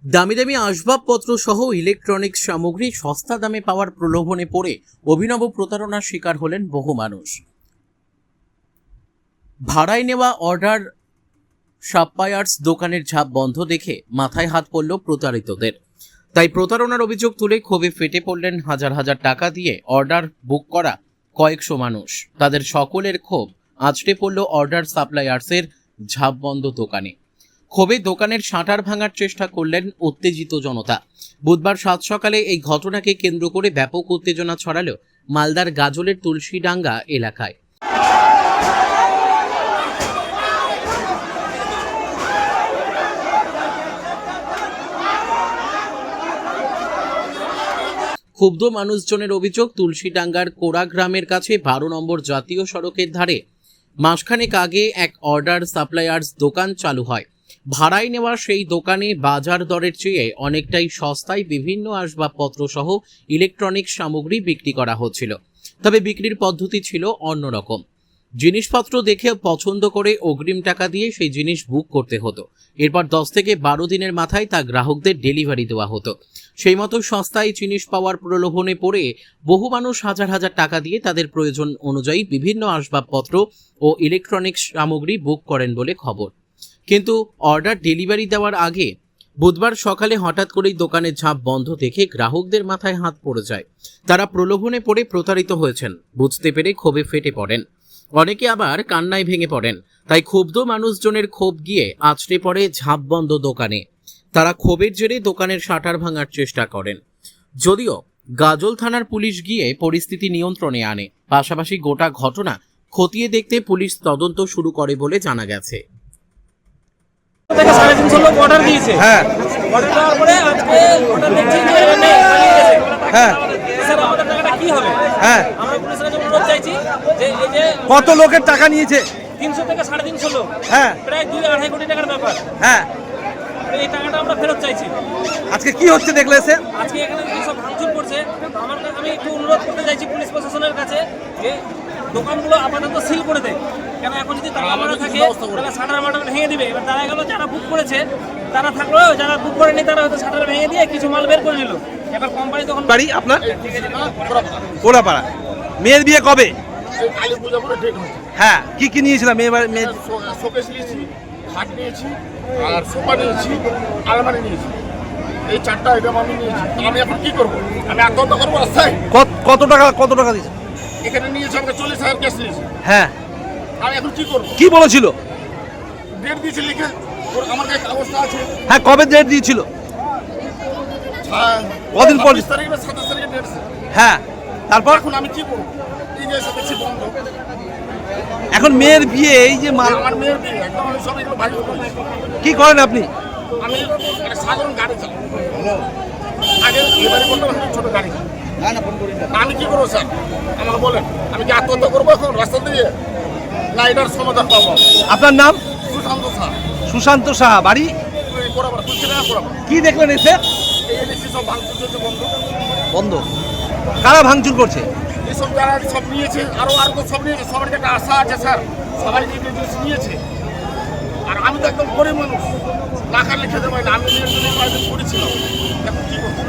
দামি দামি আসবাবপত্র সহ ইলেকট্রনিক্স সামগ্রী সস্তা দামে পাওয়ার প্রলোভনে পড়ে অভিনব প্রতারণার শিকার হলেন বহু মানুষ। ভাড়ায় নেওয়া অর্ডার সাপ্লায়ার্স দোকানের ঝাঁপ বন্ধ দেখে মাথায় হাত পড়ল প্রতারিতদের। তাই প্রতারণার অভিযোগ তুলে ক্ষোভে ফেটে পড়লেন হাজার হাজার টাকা দিয়ে অর্ডার বুক করা কয়েকশো মানুষ। তাদের সকলের ক্ষোভ আঁচড়ে পড়ল অর্ডার সাপ্লায়ার্সের ঝাঁপ বন্ধ দোকানে। ক্ষোভে দোকানের শাটার ভাঙার চেষ্টা করলেন উত্তেজিত জনতা। বুধবার সাত সকালে এই ঘটনাকে কেন্দ্র করে ব্যাপক উত্তেজনা ছড়ালো মালদার গাজলের তুলসীডাঙ্গা এলাকায়। ক্ষুব্ধ মানুষজনের অভিযোগ, তুলসীডাঙ্গার কোড়া গ্রামের কাছে 12 নম্বর জাতীয় সড়কের ধারে মাসখানেক আগে এক অর্ডার সাপ্লায়ার্স দোকান চালু হয়। ভাড়ায় নেওয়া সেই দোকানে বাজার দরের চেয়ে অনেকটাই সস্তায় বিভিন্ন আসবাবপত্র সহ ইলেকট্রনিক্স সামগ্রী বিক্রি করা হচ্ছিল। তবে বিক্রির পদ্ধতি ছিল অন্যরকম। জিনিসপত্র দেখে পছন্দ করে অগ্রিম টাকা দিয়ে সেই জিনিস বুক করতে হতো। এরপর 10 থেকে 12 দিনের মাথায় তা গ্রাহকদের ডেলিভারি দেওয়া হতো। সেই মতো সস্তায় জিনিস পাওয়ার প্রলোভনে পড়ে বহু মানুষ হাজার হাজার টাকা দিয়ে তাদের প্রয়োজন অনুযায়ী বিভিন্ন আসবাবপত্র ও ইলেকট্রনিক্স সামগ্রী বুক করেন বলে খবর। কিন্তু অর্ডার ডেলিভারি দেওয়ার আগে বুধবার সকালে হঠাৎ করেই দোকানের ঝাঁপ বন্ধ দেখে গ্রাহকদের মাথায় হাত পড়ে যায়। তারা প্রলোভনে পড়ে প্রতারিত হয়েছেন বুঝতে পেরে ক্ষোভে ফেটে পড়েন। অনেকে আবার কান্নায় ভেঙে পড়েন। তাই ক্ষুব্ধ মানুষজনের ক্ষোভ গিয়ে আছড়ে পড়ে ঝাঁপ বন্ধ দোকানে। তারা ক্ষোভের জেরে দোকানের শাটার ভাঙার চেষ্টা করেন। যদিও গাজল থানার পুলিশ গিয়ে পরিস্থিতি নিয়ন্ত্রণে আনে। পাশাপাশি গোটা ঘটনা খতিয়ে দেখতে পুলিশ তদন্ত শুরু করে বলে জানা গেছে। অর্ডার দিয়েছে, হ্যাঁ অর্ডার দেওয়ার পরে আজকে অর্ডার দেখছি যে হ্যাঁ স্যার আমাদের টাকাটা কি হবে? হ্যাঁ আমরা পুলিশের কাছে অনুরোধ চাইছি যে এই যে কত লোকের টাকা নিয়েছে? 300 থেকে 350 লোক, হ্যাঁ প্রায় 2-2.5 কোটি টাকার ব্যাপার। হ্যাঁ এই টাকাটা আমরা ফেরত চাইছি। আজকে কি হচ্ছে দেখলে এসে? আজকে এখানে যে সব ভাঙচুর করছে, আমি একটু অনুরোধ করতে চাইছি পুলিশ প্রশাসনের কাছে যে দোকানগুলো আপাতত সিল করে দেয়। কেন এখন যদি তালা মারা থাকে তাহলে শাটার মাটার ভেঙে দিবে। এবার দেখা গেল যারা বুক করেছে তারা থাকলো, যারা বুক করেনি তারা হয়তো শাটার ভেঙে দিয়ে কিছু মাল বের করে নিল। এবার কোম্পানি তখন বাড়ি আপনার কোলাপাড়া। মেয়ের বিয়ে কবে? কালী পূজা করে ডেট হয়েছে। হ্যাঁ কি কি নিয়েছিলাম মেয়ের? শোকেস নিয়েছি, খাট নিয়েছি, আর সোফা নিয়েছি, আলমারি নিয়েছি। এই 4টা আইটেম আমি নিয়েছি। আমি এখন কি করবো? আমি আত্মহত্যা করবো রাস্তায়? কত টাকা দিয়েছে? এখানে নিয়েছি আমাকে 40,000 ক্যাশ নিয়েছি। হ্যাঁ আমি এখন কি করবো? কি বলেছিল? ডেট দিয়েছি লিখে, আমার কাছে কাগজটা আছে। হ্যাঁ কবে ডেট দিয়েছিল? কদিন পর? 27 তারিখে না 27 তারিখে ডেট আছে। হ্যাঁ তারপর এখন আমি কি করবো? এই যে এসে দেখছি বন্ধ। এখন মেয়ের বিয়ে, এই যে মাল, আমার মেয়ের বিয়ে একদম আমি সব এগুলো ভালো করি। কি করেন আপনি? আমি একটা সাধারণ গাড়ি চালাই। আগে এবারে করতাম ছোট গাড়ি। আমি কি করবো স্যার আমাকে বলেন? আমি কি আত্মহত্যা করবো এখন রাস্তা দিয়ে, না এটার সমাধান পাবো? আপনার নাম? সুশান্ত স্যার। সুশান্ত সাহা। বাড়ি বরাবর কি দেখলেন এসে? এই এলএসি সব ভাঙচুর চলছে বন্ধ। বন্ধ? কারা ভাঙচুর করছে? এইসব যারা সব নিয়েছে, আরো তো সব নিয়েছে। সবার একটা আশা আছে স্যার, সবাই নিয়েছে। আর আমি তো একদম গরিব মানুষ, টাকা লিখে দেবো না। আমি মেয়ের জন্য কয়েকদিন করেছিলাম। এখন কি করবো?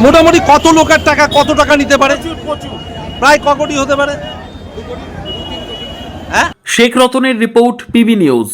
মোটামুটি কত লোকের টাকা, কত টাকা নিতে পারে? প্রচুর প্রায় ক কোটি হতে পারে? শেখ রতনের রিপোর্ট, পিবি নিউজ।